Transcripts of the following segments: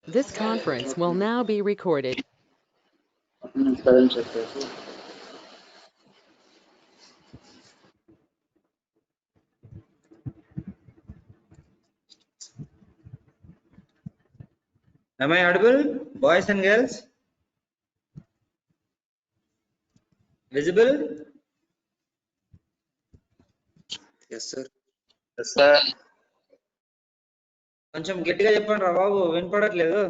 This conference will now be recorded. Current చెప్పేసి Am I audible, boys and girls? Visible? Yes, sir. Sir కొంచెం గట్టిగా చెప్పండి రా బాబు, వినపడట్లేదు.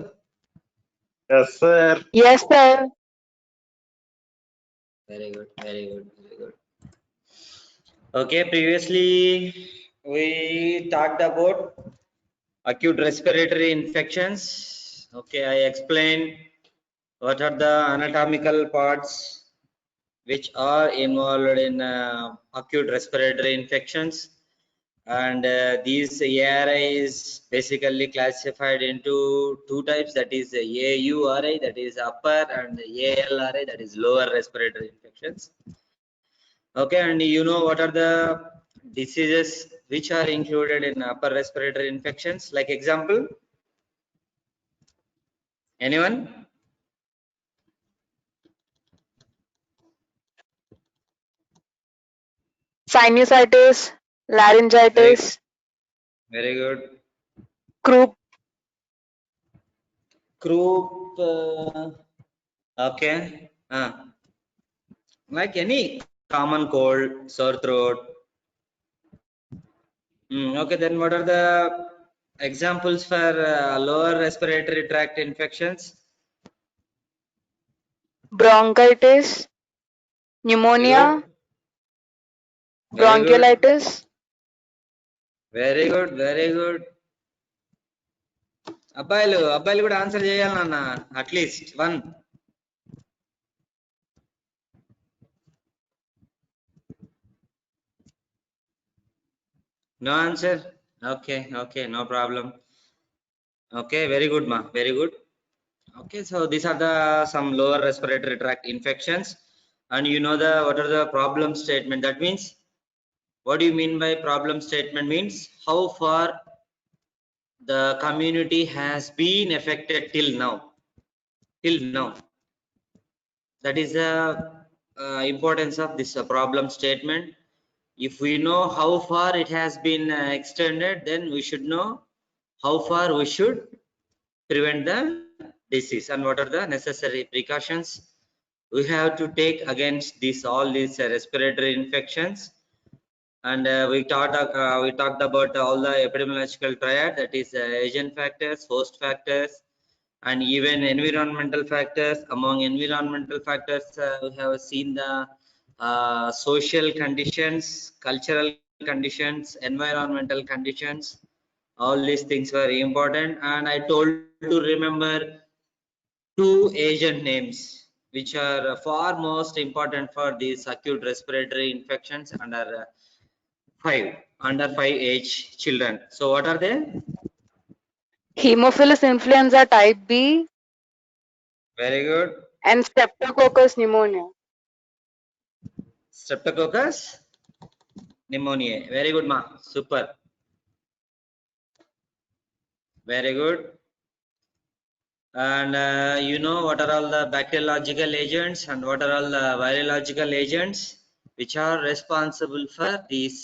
Yes sir Yes, sir. Very good, very good, very good. Okay, previously we talked about acute respiratory infections. Okay, I explained what are the anatomical parts which are involved in acute respiratory infections, and these ARI is basically classified into two types, that is AURI, that is upper, and ALRI, that is lower respiratory infections. Okay, and you know what are the diseases which are included in upper respiratory infections, like example, anyone? Sinusitis, laryngitis, Very good. croup, Croup, okay, like any common cold, sore throat. Okay, then what are the examples for lower respiratory tract infections? bronchitis, pneumonia, Very good. bronchiolitis, Very good, very good. అబ్బాయిలు కూడా answer చేయాలి నాన్న, at least one. No answer? Okay, okay, no problem. Okay, very good ma, very good. Okay, so these are the some lower respiratory tract infections, and you know the what are the problem statement. That means, what do you mean by problem statement? Means how far the community has been affected till now. That is the importance of this problem statement. If we know how far it has been extended, then we should know how far we should prevent the disease and what are the necessary precautions we have to take against all these respiratory infections. And we talked about all the epidemiological triad, that is agent factors, host factors, and even environmental factors. Among environmental factors, we have seen the social conditions, cultural conditions, environmental conditions. All these things were important, and I told to remember two agent names which are far most important for these acute respiratory infections under 5 age children. So what are they? Haemophilus influenza type B, Very good. and Streptococcus pneumoniae. Streptococcus pneumoniae. Very good ma, super, very good. And you know what are all the bacteriological agents and what are all the virological agents which are responsible for these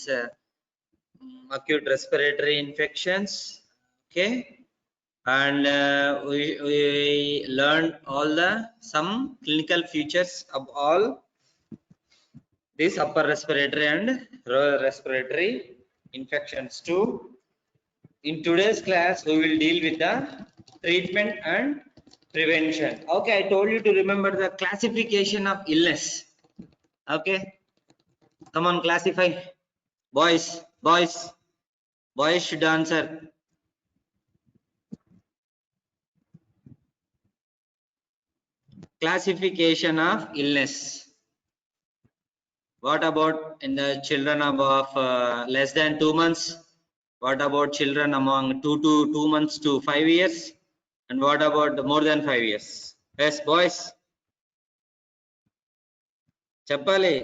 acute respiratory infections. Okay, and we learned all the some clinical features of all these upper respiratory and lower respiratory infections too. In today's class, we will deal with the treatment and prevention. Okay, I told you to remember the classification of illness. Okay, come on, classify. Boys should answer. Classification of illness. What about in the children above less than 2 months? What about children among 2 months to 5 years? And what about more than 5 years? Yes, boys. Chappali,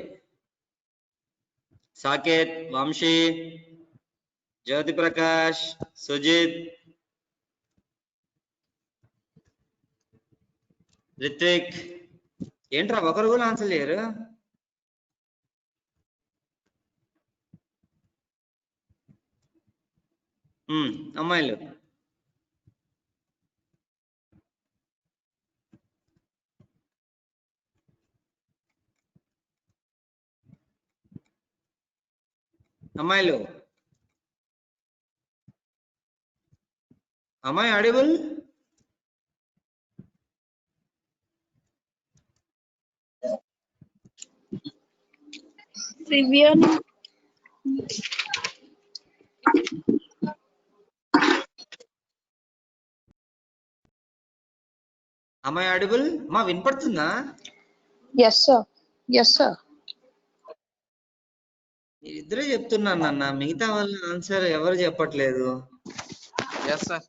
Saket, Vamshi, Jyoti Prakash, Sujit. Ritvik ఏంట్రా ఒకరు కూడా answer చేయరు. అమ్మాయిలు అమ్మాయిలు అమ్మాయి audible. Severe. అమ్మాయి audible మా వినపడుతుందా? Yes, sir. Yes, sir. ఇద్దరే చెప్తున్నాను అన్న, మిగతా వాళ్ళ ఆన్సర్ ఎవరు చెప్పట్లేదు. Yes sir.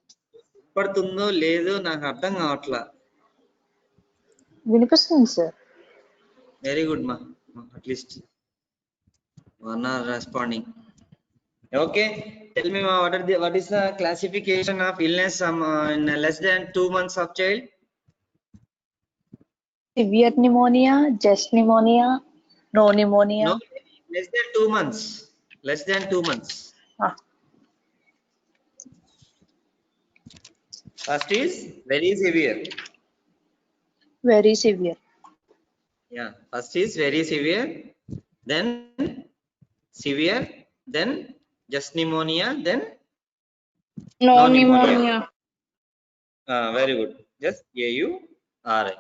వినపడుతుందో లేదో నాకు అర్థం కావట్లా. వినిపిస్తుంది సార్. వెరీ గుడ్ మా, at least one are responding. Okay, tell me ma, what is the classification of illness in less than 2 months of child? Severe pneumonia, just pneumonia, no pneumonia. No, less than 2 months. Less than 2 months. Ah. First is very severe. Very severe. Yeah, first is very severe, then severe, then just pneumonia, then No, no pneumonia. pneumonia. Very good. Just AURI.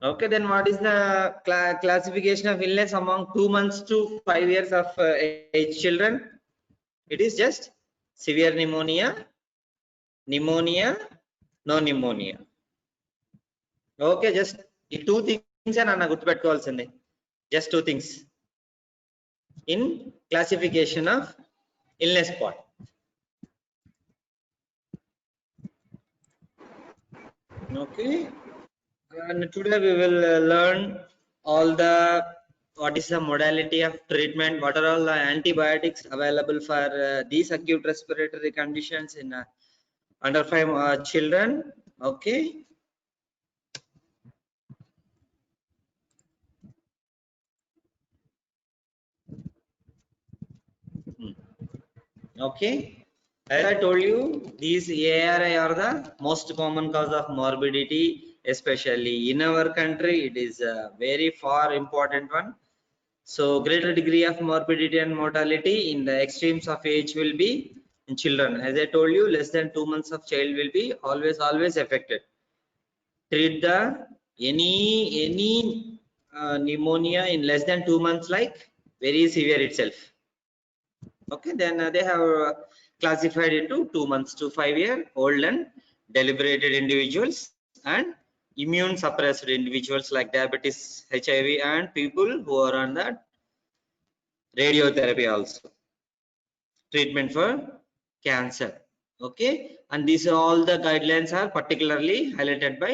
Okay, then what is the classification of illness among 2 months to 5 years of age children? It is just severe pneumonia, pneumonia, no pneumonia. Okay, just ఈ 2 things అన్న గుర్తుపెట్టుకోవాల్సింది. Just 2 things in classification of illness part. Okay, and today we will learn all the what is the modality of treatment, what are all the antibiotics available for these acute respiratory conditions in under 5 children. Okay, okay, as I told you, these ARI are the most common cause of morbidity, especially in our country. It is a very far important one. So greater degree of morbidity and mortality in the extremes of age will be in children. As I told you, less than 2 months of child will be always affected. Treat the any pneumonia in less than 2 months like very severe itself. Okay, then they have classified into 2 months to 5 year old and deliberated individuals and immune suppressed individuals like diabetes, HIV, and people who are on that radiotherapy also. Treatment for cancer. Okay, and these all the guidelines are particularly highlighted by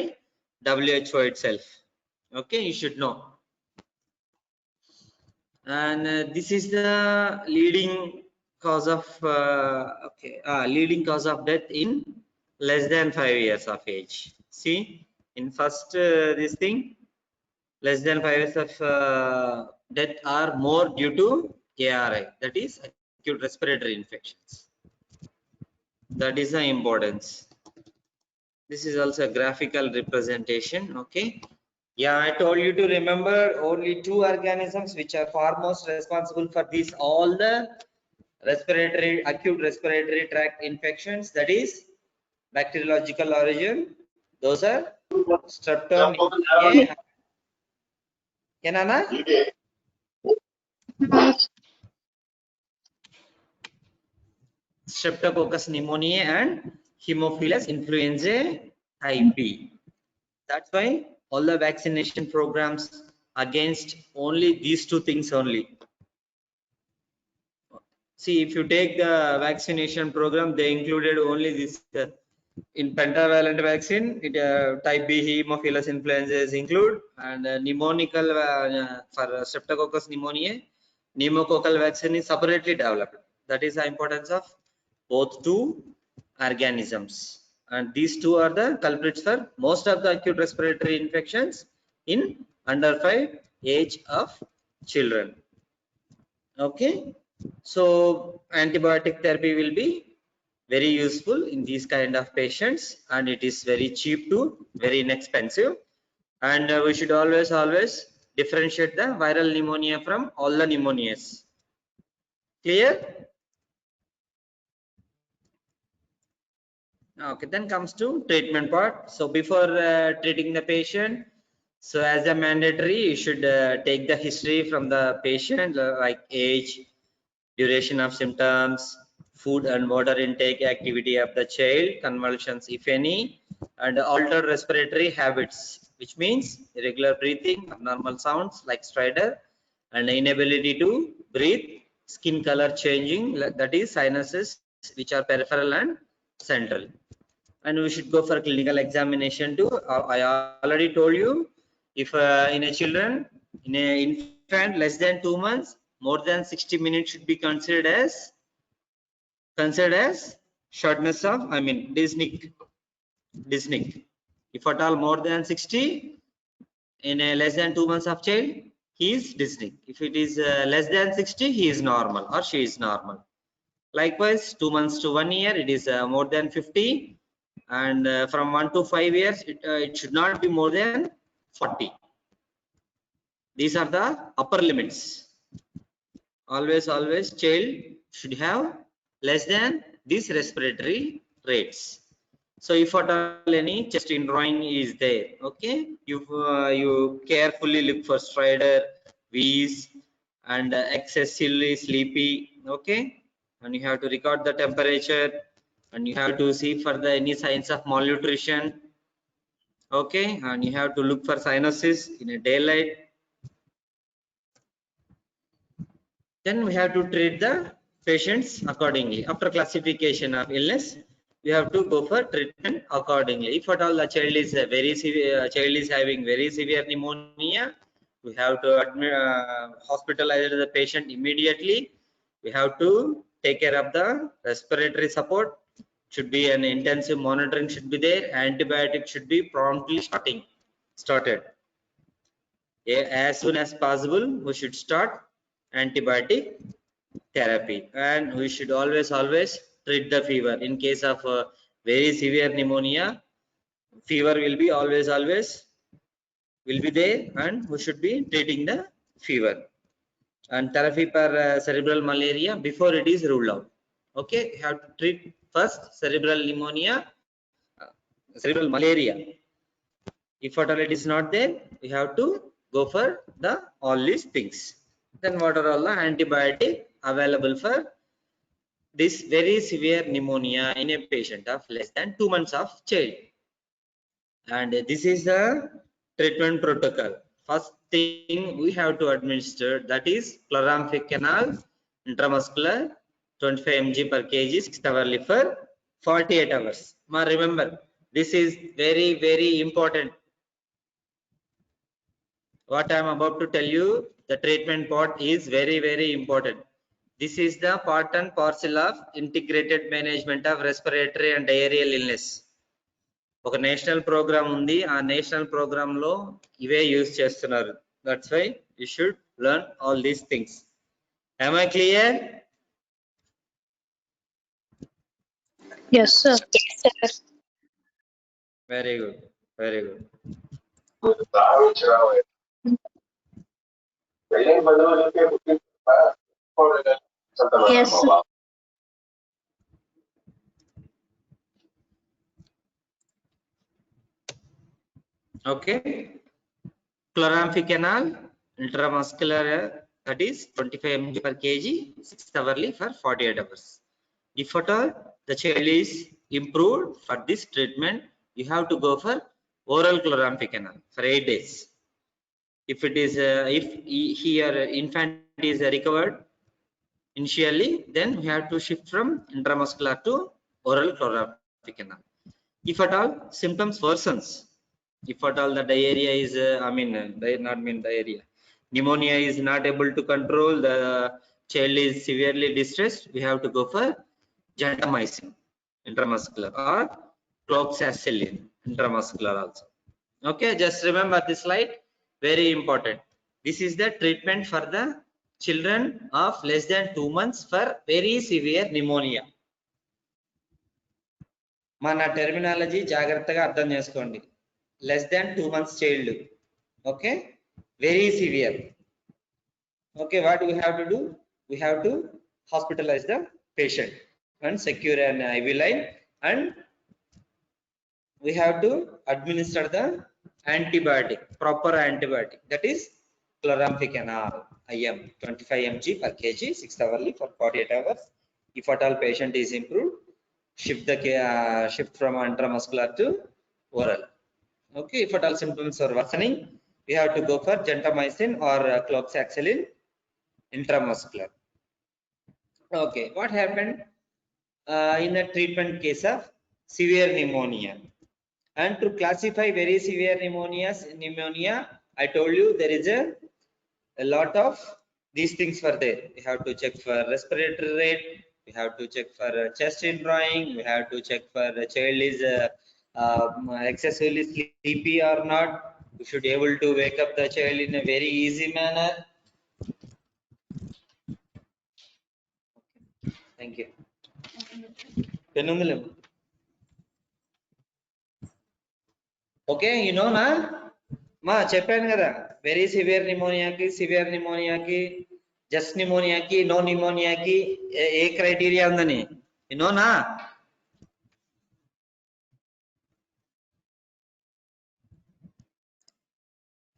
WHO itself. Okay, you should know. And this is the leading cause of leading cause of death in less than 5 years of age. See, in first this thing, less than 5 years of death are more due to ARI, that is acute respiratory infections. That is the importance. This is also a graphical representation. Okay, yeah, I told you to remember only 2 organisms which are foremost responsible for these all the respiratory acute respiratory tract infections, that is bacteriological origin. Those are Streptomyces. Kenana? Streptococcus pneumoniae and Haemophilus influenzae type B. That's why all the vaccination programs against only these 2 things only. See, if you take the vaccination program, they included only this in pentavalent vaccine. It type B Haemophilus influenzae is include, and pneumococcal for Streptococcus pneumoniae, pneumococcal vaccine is separately developed. That is the importance of both 2 organisms. And these two are the culprits for most of the acute respiratory infections in under 5 age of children. Okay, so antibiotic therapy will be very useful in these kind of patients, and it is very cheap too, very inexpensive. And we should always differentiate the viral pneumonia from all the pneumonias. Clear? Okay, then comes to treatment part. So before treating the patient, so as a mandatory, you should take the history from the patient, like age, duration of symptoms, food and water intake, activity of the child, convulsions if any, and altered respiratory habits, which means irregular breathing, abnormal sounds like stridor, and inability to breathe, skin color changing, that is sinuses which are peripheral and central. And we should go for clinical examination too. I already told you, if in a children, in a infant less than 2 months, more than 60 minutes should be considered as shortness of, dyspneic. If at all more than 60, in a less than 2 months of child, he is dyspneic. If it is less than 60, he is normal or she is normal. Likewise, 2 months to 1 year, it is more than 50, and from 1 to 5 years, it should not be more than 40. These are the upper limits. Always child should have less than these respiratory rates. So if at all any chest indrawing is there, okay, you carefully look for stridor, wheeze, and excessively sleepy, okay, and you have to record the temperature, and you have to see for the any signs of malnutrition, okay, and you have to look for sinuses in a daylight. Then we have to treat the patients accordingly. After classification of illness, we have to go for treatment accordingly. If at all the child is very severe, child is having very severe pneumonia, we have to hospitalize the patient immediately. We have to take care of the respiratory support. Should be an intensive monitoring should be there. Antibiotic should be promptly started. As soon as possible, we should start antibiotic therapy, and we should always treat the fever. In case of very severe pneumonia, fever will be always will be there, and we should be treating the fever. And therapy for cerebral malaria before it is ruled out. Okay, you have to treat first cerebral pneumonia, cerebral malaria. If at all it is not there, we have to go for all these things. Then what are all the antibiotic available for this very severe pneumonia in a patient of less than 2 months of child? And this is the treatment protocol. First thing we have to administer, that is chloramphenicol intramuscular 25 mg per kg 6 hourly for 48 hours. Now remember, this is very important. What I am about to tell you, the treatment part is very important. This is the part and parcel of integrated management of respiratory and diarrheal illness. ఒక national programme ఉంది, ఆ national programme లో ఇవే use చేస్తున్నారు. That's why you should learn all these things. Am I clear? Yes, sir. Very good. Yes, sir. Okay, chloramphenicol intramuscular, that is 25 mg per kg 6 hourly for 48 hours. If at all the child is improved for this treatment, you have to go for oral chloramphenicol for 8 days. If it is if here infant is recovered initially, then we have to shift from intramuscular to oral chloramphenicol. If at all symptoms worsens, if at all the diarrhea is diarrhea, pneumonia is not able to control, the child is severely distressed, we have to go for gentamicin intramuscular or cloxacillin intramuscular also. Okay, just remember this slide, very important. This is the treatment for the children of less than 2 months for very severe pneumonia. మన terminology జాగ్రత్తగా అర్థం చేసుకోండి. Less than 2 months child. Okay, very severe. Okay, what we have to do? We have to hospitalize the patient and secure an IV line, and we have to administer the antibiotic, proper antibiotic, that is chloramphenicol IM 25 mg per kg 6 hourly for 48 hours. If at all patient is improved, shift from intramuscular to oral. Okay, if at all symptoms are worsening, we have to go for gentamicin or cloxacillin intramuscular. Okay, what happened in the treatment case of severe pneumonia? And to classify very severe pneumonia, I told you there is a lot of these things were there. We have to check for respiratory rate, we have to check for chest indrawing, we have to check for the child is excessively sleepy or not. We should be able to wake up the child in a very easy manner. Thank you. Okay, you know na మా చెప్పాను కదా, very severe నిమోనియాకి, సివియర్ నిమోనియాకి, just నిమోనియాకి, no నిమోనియాకి ఏ criteria ఉందని వినోనా?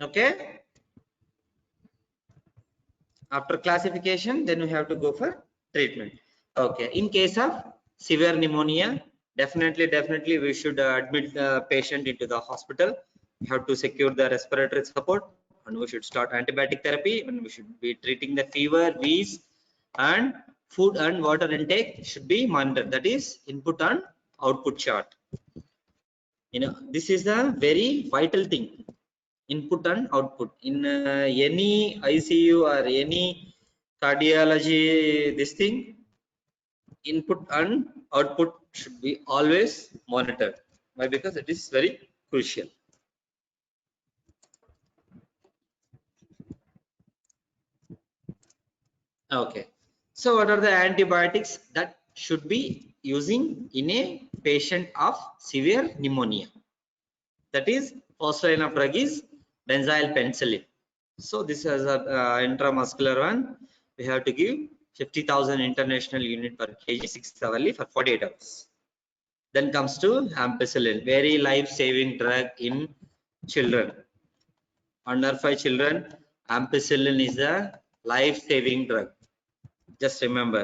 Okay, after classification then we have to go for treatment. Okay, in case of severe pneumonia, definitely we should admit the patient into the hospital. We have to secure the respiratory support, and we should start antibiotic therapy, and we should be treating the fever, wheeze, and food and water intake should be monitored, that is input and output chart. You know, this is the very vital thing, input and output in any ICU or any cardiology. This thing, input and output should be always monitored. Why? Because it is very crucial. Okay, so what are the antibiotics that should be using in a patient of severe pneumonia? That is, first line of drug is benzyl penicillin. So this is a intramuscular one. We have to give 50,000 international unit per kg 6 hourly for 48 hours. Then comes to ampicillin, very life-saving drug in children. Under 5 children, ampicillin is a life-saving drug. Just remember.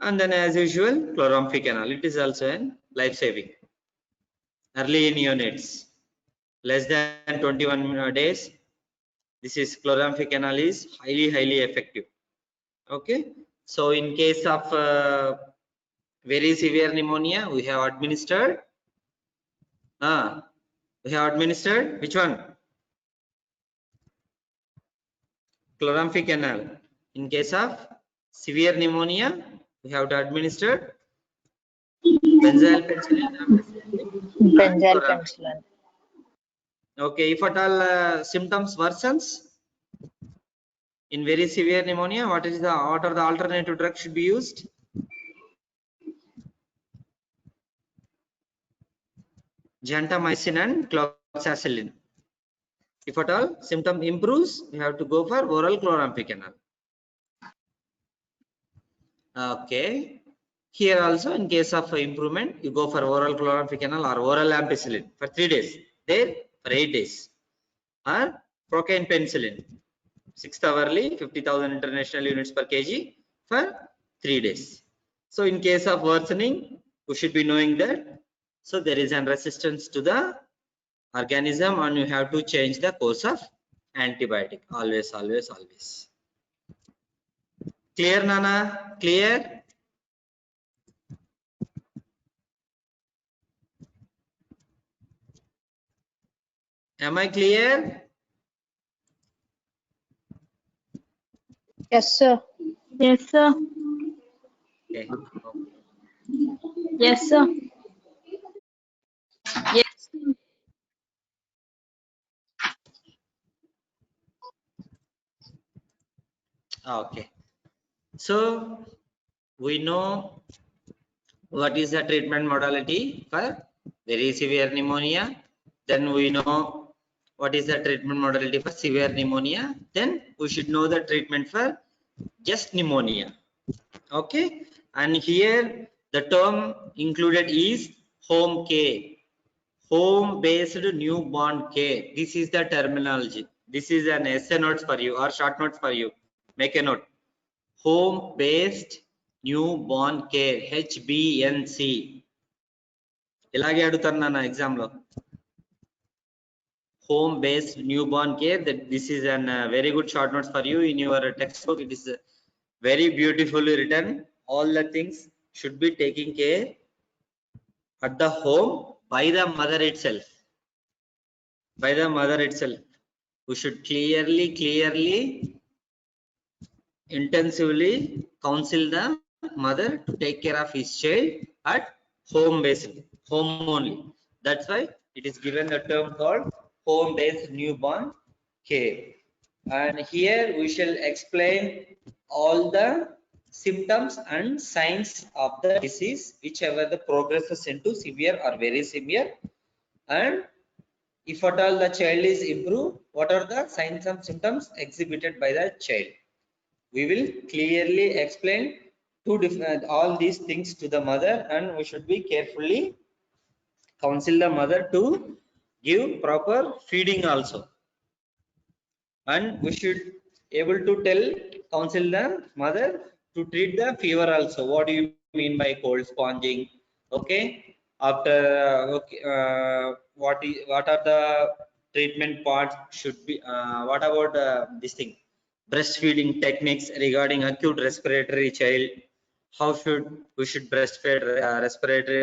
And then, as usual, chloramphenicol. It is also a life-saving. Early in units, less than 21 days. This is chloramphenicol is highly effective. Okay. So in case of very severe pneumonia, we have administered. Which one? Chloramphenicol. In case of severe pneumonia, we have to administer benzyl penicillin. Benzyl penicillin. Okay, if at all symptoms worsens in very severe pneumonia, what are the alternative drugs should be used? Gentamicin and cloxacillin. If at all symptom improves, we have to go for oral chloramphenicol. Okay, here also in case of improvement, you go for oral chloramphenicol or oral ampicillin for 3 days, there for 8 days, or procaine penicillin 6 hourly 50,000 international units per kg for 3 days. So in case of worsening, we should be knowing that so there is an resistance to the organism, and you have to change the course of antibiotic always. Clear, Nana? Clear? Am I clear? Yes, sir. Yes, sir. Okay. Yes, sir. Okay. So we know what is the treatment modality for very severe pneumonia. Then we know what is the treatment modality for severe pneumonia. Then we should know the treatment for just pneumonia. Okay. And here the term included is home care. Home based newborn care. This is the terminology. This is an essay notes for you or short notes for you. Make a note. Home based newborn care, HBNC. ఇలాగే అడుగుతారు నా exam లో. Home based newborn care. That this is an very good short notes for you in your textbook. It is very beautifully written. All the things should be taking care at the home by the mother itself. By the mother itself. We should clearly intensively counsel the mother to take care of his child at home based, home only. That's why it is given the term called home based newborn care. And here we shall explain all the symptoms and signs of the disease, whichever the progresses into severe or very severe, and if at all the child is improved, what are the signs and symptoms exhibited by the child. We will clearly explain all these things to the mother, and we should be carefully counsel the mother to give proper feeding also, and we should able to counsel the mother to treat the fever also. What do you mean by cold sponging? Okay, after what are the treatment parts should be, what about this thing, breastfeeding techniques regarding acute respiratory child. How we should breastfeed respiratory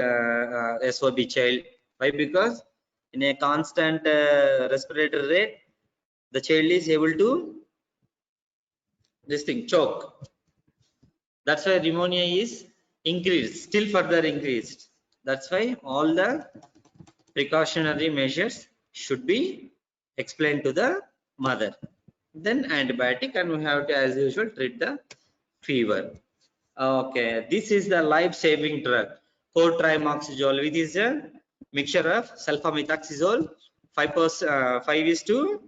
SOB child? Why? Because in a constant respiratory rate, the child is able to this thing choke. That's why pneumonia is increased, still further increased. That's why all the precautionary measures should be explained to the mother. Then antibiotic, and we have to, as usual, treat the fever. Okay, this is the life-saving drug, cotrimoxazole, which is a mixture of sulfamethoxazole, 5%, 5:,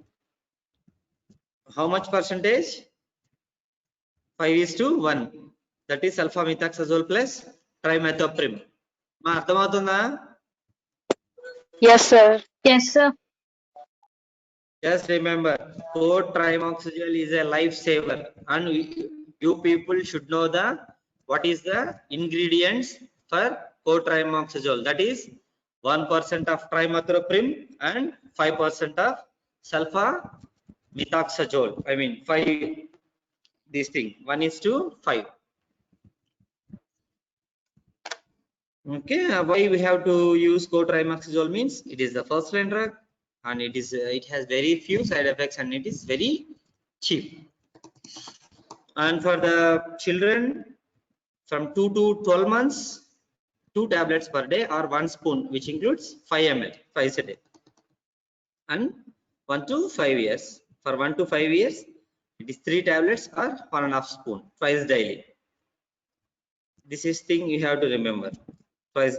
how much percentage? 5:1. That is sulfamethoxazole plus trimethoprim. మా అర్థమవుతుందా? Yes, sir. Yes, sir. Just remember, cotrimoxazole is a lifesaver, and you people should know what is the ingredients for cotrimoxazole. That is 1% of trimethoprim and 5% of sulfamethoxazole. I mean 5. This thing 1:5. Okay, why we have to use cotrimoxazole means it is the first line drug, and it has very few side effects, and it is very cheap. And for the children from 2 to 12 months, 2 tablets per day or 1 spoon, which includes 5 ml twice a day. And 1 to 5 years, for 1 to 5 years, it is 3 tablets or 1.5 spoon twice daily. This is thing you have to remember. Twice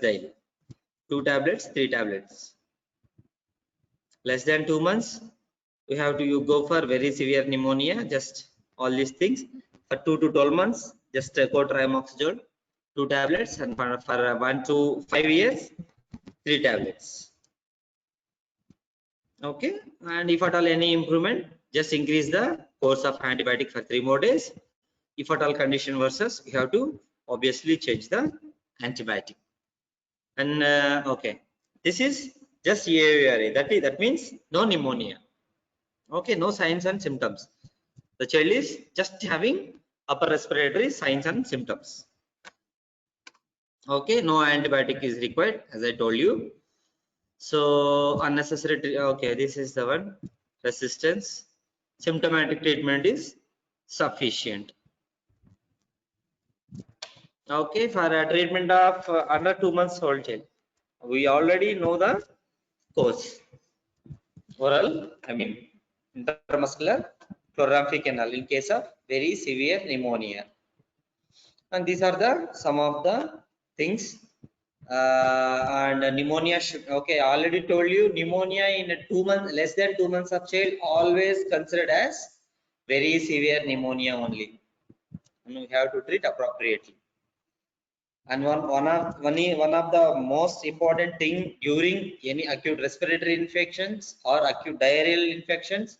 daily, 2 tablets, 3 tablets. Less than 2 months, we have to go for very severe pneumonia, just all these things. For 2 to 12 months, just cotrimoxazole, 2 tablets, and for 1 to 5 years, 3 tablets. Okay, and if at all any improvement, just increase the course of antibiotic for 3 more days. If at all condition worsens, we have to obviously change the antibiotic. And okay, this is just AVRA. That means no pneumonia. Okay, no signs and symptoms. The child is just having upper respiratory signs and symptoms. Okay, no antibiotic is required, as I told you. So unnecessary. Okay, this is the one. Resistance. Symptomatic treatment is sufficient. Okay, for a treatment of under 2 months old child, we already know the course. Oral, I mean intramuscular, chloramphenicol in case of very severe pneumonia. And these are the some of the things. And pneumonia should, okay, I already told you pneumonia in a 2 months, less than 2 months of child, always considered as very severe pneumonia only, and we have to treat appropriately. And one of the most important thing during any acute respiratory infections or acute diarrheal infections,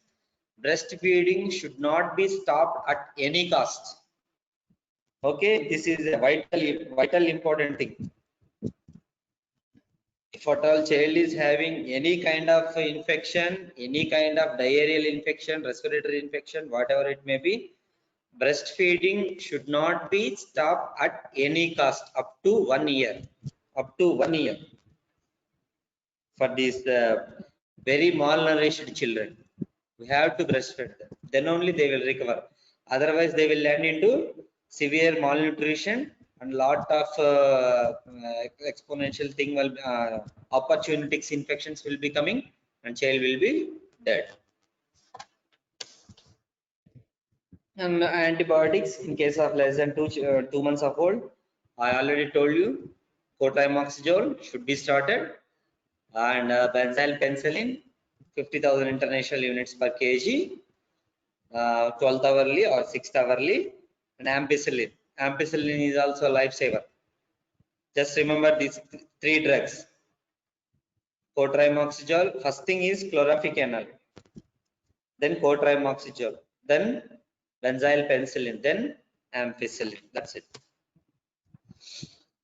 breastfeeding should not be stopped at any cost. Okay, this is a vital important thing. If at all child is having any kind of infection, any kind of diarrheal infection, respiratory infection, whatever it may be, breastfeeding should not be stopped at any cost up to 1 year. Up to 1 year for these very malnourished children, we have to breastfeed them. Then only they will recover. Otherwise, they will land into severe malnutrition and lot of exponential thing will opportunities infections will be coming and child will be dead. And antibiotics in case of less than 2 months of old, I already told you cotrimoxazole should be started, and benzyl penicillin 50,000 international units per kg, 12th hourly or 6th hourly, and ampicillin. Ampicillin is also a lifesaver. Just remember these 3 drugs. Cotrimoxazole, first thing is chloramphenicol, then cotrimoxazole, then benzyl penicillin, then ampicillin. That's it.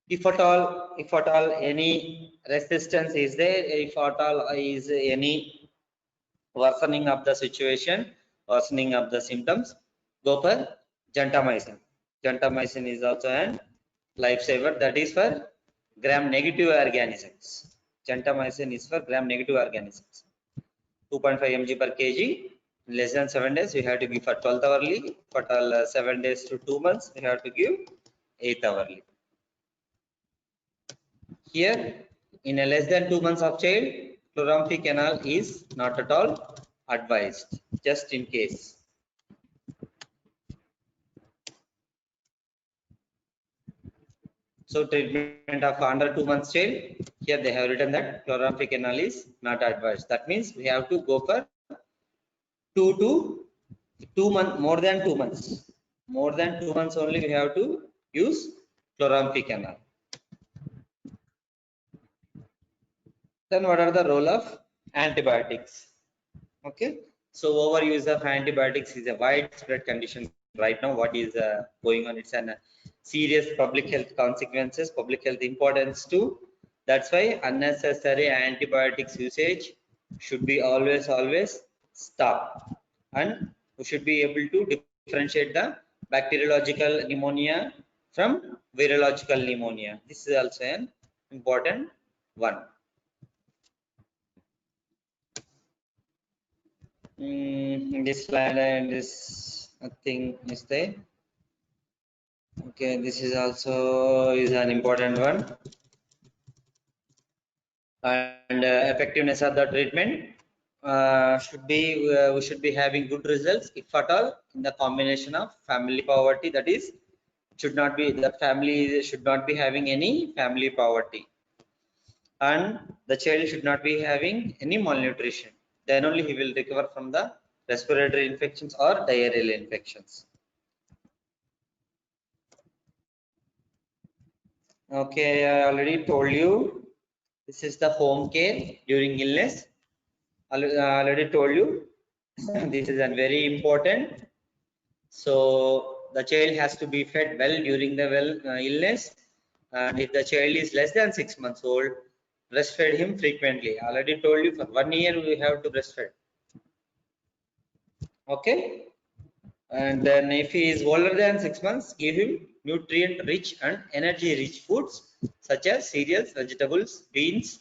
If at all any resistance is there, if at all is any worsening of the situation, worsening of the symptoms, go for gentamicin. Gentamicin is also an lifesaver, that is for gram negative organisms. Gentamicin is for gram negative organisms. 2.5 mg per kg, less than 7 days we have to give for 12th hourly. For 7 days to 2 months we have to give 8th hourly. Here in a less than 2 months of child, chloramphenicol is not at all advised, just in case. So treatment of under 2 months child, here they have written that chloramphenicol is not advised. That means we have to go for 2 to 2 months, more than 2 months. More than 2 months only we have to use chloramphenicol. Then what are the role of antibiotics? Okay, so overuse of antibiotics is a widespread condition right now. What is going on? It's a serious public health consequences, public health importance too. That's why unnecessary antibiotics usage should be always stopped, and we should be able to differentiate the bacteriological pneumonia from virological pneumonia. This is also an important one. This slide and this thing is there. Okay, this is also is an important one. And effectiveness of the treatment should be we should be having good results if at all in the combination of family poverty, that is should not be, the family should not be having any family poverty, and the child should not be having any malnutrition. Then only he will recover from the respiratory infections or diarrheal infections. Okay, I already told you this is the home care during illness. I already told you this is a very important. So the child has to be fed well during the illness, and if the child is less than 6 months old, breastfeed him frequently. I already told you for 1 year we have to breastfeed. Okay, and then if he is older than 6 months, give him nutrient rich and energy rich foods such as cereals, vegetables, beans,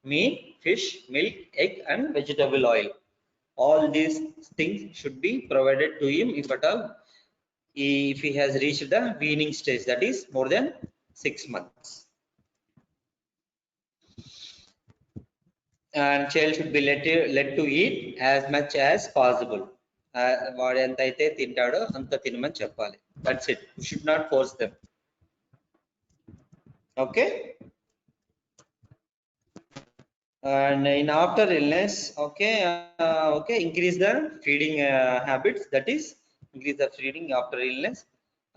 meat, fish, milk, egg, and vegetable oil. All these things should be provided to him if at all if he has reached the weaning stage, that is more than 6 months. And child should be led to eat as much as possible. వాడు ఎంత అయితే తింటాడో అంత తినమని చెప్పాలి. That's it. You should not force them. Okay. And in after illness, okay, increase the feeding habits, that is increase the feeding after illness,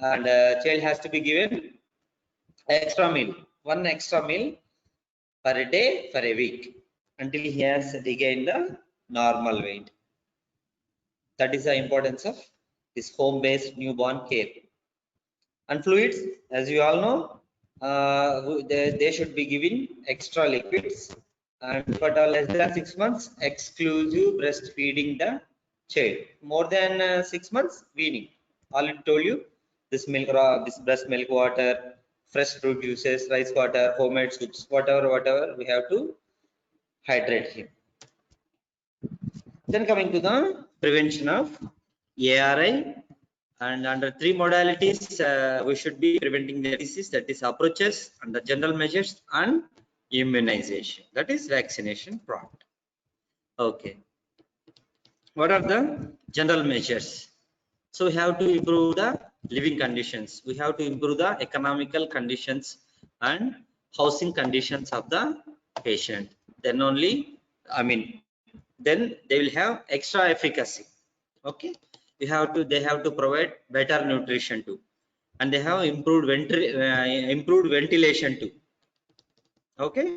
and child has to be given extra meal, one extra meal per day for a week until he has regained the normal weight. That is the importance of this home based newborn care. And fluids, as you all know, they should be given extra liquids, and for less than 6 months, exclusive breastfeeding the child. More than 6 months, weaning. Already told you, this milk, this breast milk water, fresh fruit juices, rice water, homemade soups, whatever we have to hydrate him. Then coming to the prevention of ARI, and under 3 modalities we should be preventing the disease, that is approaches, under general measures and immunization, that is vaccination part. Okay, what are the general measures? So we have to improve the living conditions, we have to improve the economical conditions and housing conditions of the patient. Then only, then they will have extra efficacy. Okay, they have to provide better nutrition too, and they have improved ventilation too. Okay,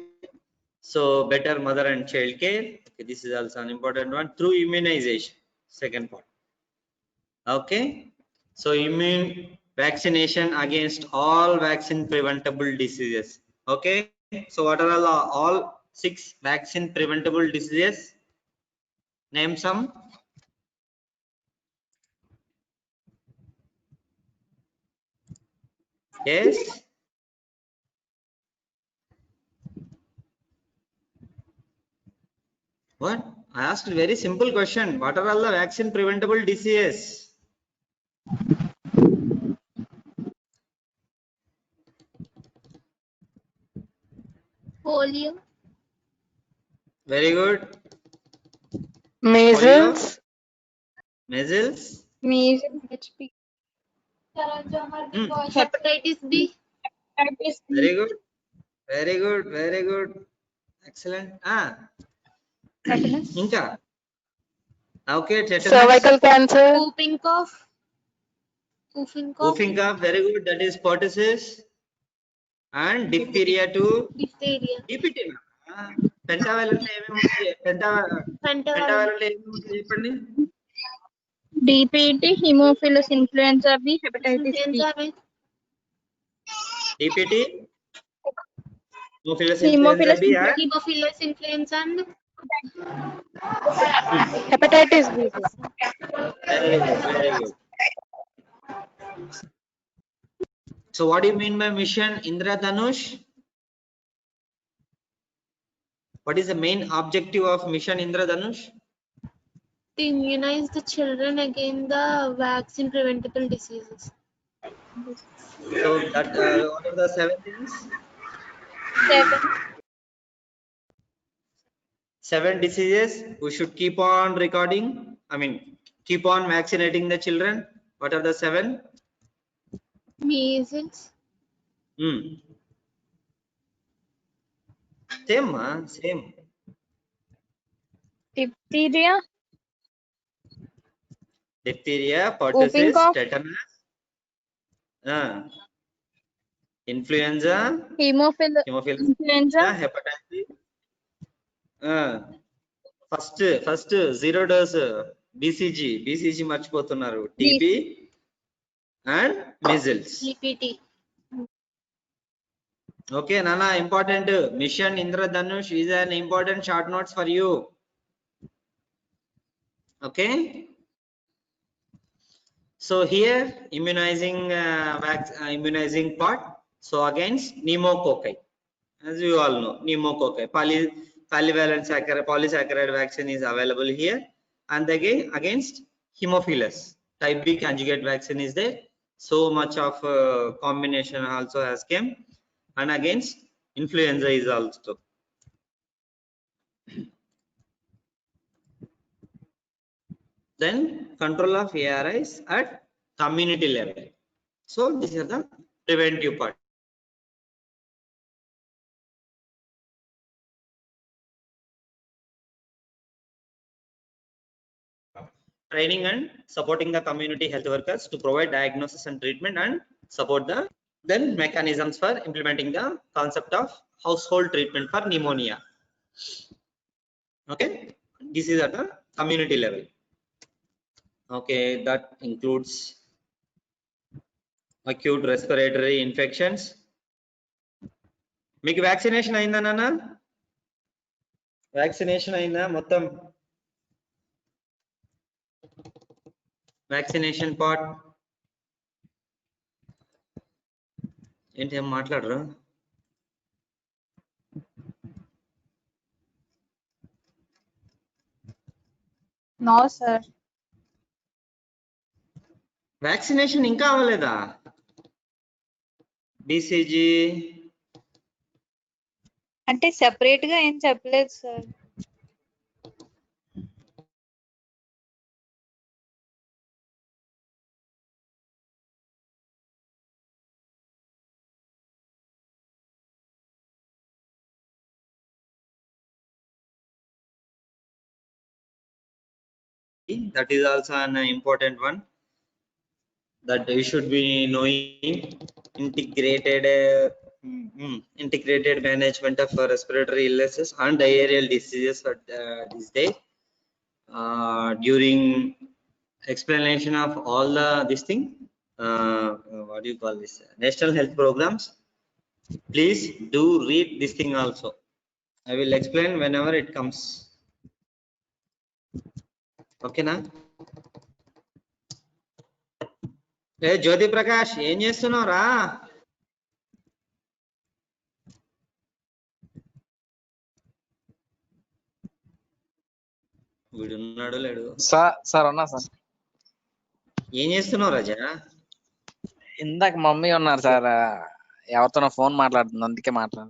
so better mother and child care. Okay, this is also an important one. Through immunization, second part. Okay, so immune vaccination against all vaccine preventable diseases. Okay, so what are all 6 vaccine preventable diseases? Name some. Yes. What? I asked a very simple question. What are all the vaccine preventable diseases? Polio. Very good. Measles. Polio? Measles? Measles. HP. Hepatitis B. Very good. Very good. Very good. Excellent. Tetanus. Inka. Okay, tetanus. Cervical cancer. Whooping cough. Whooping cough. Whooping cough. Very good. That is pertussis. And diphtheria too. Diphtheria. DPT. Pentavalent pentavalent చెప్పండి. DPT, Haemophilus influenza B, hepatitis B. DPT, Haemophilus Haemophilus influenza B, and Haemophilus influenza and hepatitis B. very good, very good. So what do you mean by mission Indradhanush? What is the main objective of mission Indradhanush? to immunize the children against the vaccine preventable diseases. So that what are the 7 things? 7 diseases we should keep on recording. Keep on vaccinating the children. What are the 7? Measles. Same. Diphtheria. Diphtheria, Whooping pertussis, cough. tetanus, influenza, Haemophilus influenza. hepatitis. First 0 dose BCG మర్చిపోతున్నారు. TB and measles. DPT. Okay, Nana, important mission Indradhanush is an important short notes for you. Okay, so here immunizing part. So against pneumococci, as you all know, pneumococci, polysaccharide vaccine is available here, and again against Haemophilus type B conjugate vaccine is there. So much of combination also has came, and against influenza is also. Then control of ARIs at community level. So this is the preventive part. Training and supporting the community health workers to provide diagnosis and treatment and support the then mechanisms for implementing the concept of household treatment for pneumonia. Okay, this is at a community level. Okay, that includes acute respiratory infections. మీకు vaccination అయిందా నాన్న? Vaccination అయిందా మొత్తం? Vaccination part ఏంటి ఏం మాట్లాడరు? No, sir. Vaccination ఇంకా అవ్వలేదా? BCG అంటే సెపరేట్ గా ఏం చెప్పలేదు sir. that is also an important one that you should be knowing. Integrated management of respiratory illnesses and diarrheal diseases at this day. During explanation of all this thing, what do you call this, national health programs, please do read this thing also. I will explain whenever it comes. Okay na? ఏ జ్యోతి ప్రకాష్ ఏం చేస్తున్నావురా? వీడు ఉన్నాడు లేడు? Sir ఉన్నా sir. ఏం చేస్తున్నావు రాజా? ఇందాక mummy ఉన్నారు సార్, ఎవరితోనో ఫోన్ మాట్లాడుతుంది అందుకే మాట్లాడు.